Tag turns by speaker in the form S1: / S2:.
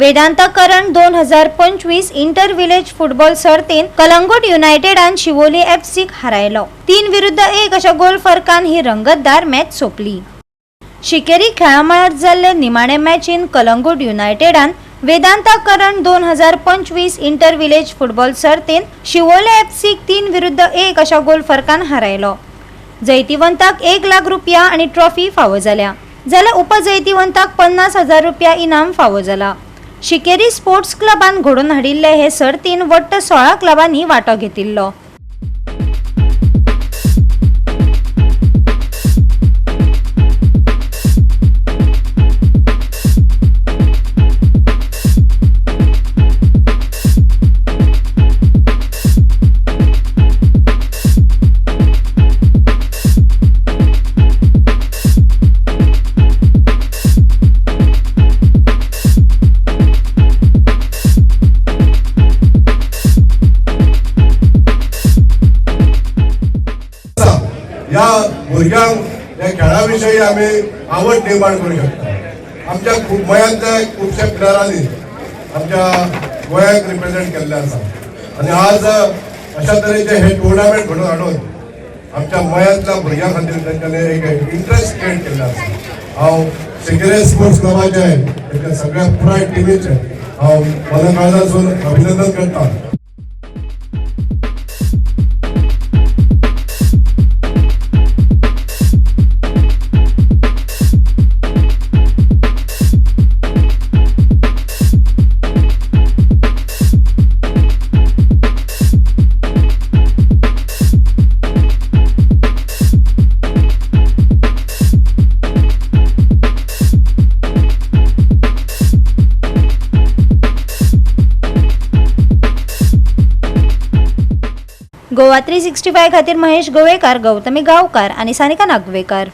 S1: Vedanta Karan 2025 inter village football सर्तीन Calangute United आणि Siolim FC हारायलो। 3-1 अशा गोल फरकान ही रंगतदार मॅच सोपली। शिकेरी खेळामळार जाल्ले निमाणे मॅचीन कलंगूट युनायटेडान Vedanta Karan 2025 inter village football सर्तीन शिवोली FC 3-1 अशा गोल फरकान हारायलो। जैतिवंताक 1 लाख रुपया आणि ट्रॉफी फावो जाल्या, जाल्यार उपजैतिवंताक 50,000 रुपया इनाम फावो जाला। शिकेरी स्पोर्ट्स क्लबान घडोवन हाडिल्ले हे सर्तीन वट्ट 16 क्लबांनी वांटो घेतिल्लो।
S2: या भुरग्यांक या खेळा विषयी आम्ही आवड निर्माण करू शकता। आमच्या गोंयांतल्या खुबशा प्लेयरांनी आमच्या गोंयाक रिप्रेझेंट केल्ले आसा आणि आज अशा तरेचे हे टुर्नामेंट घडोवन हाडून आमच्या गोंयांतल्या भुरग्यां खातीर तांच्यानी एक इंट्रस्ट क्रिएट केल्लो आसा। हांव शिकेरी स्पोर्ट्स क्लबाचे सगळ्या पुराय टिमीचे हांव मना काळजासून अभिनंदन करता।
S1: गोवा 365 खातीर महेश गोवेकार, गौतमी गावकार आणि सानिका नागवेकर।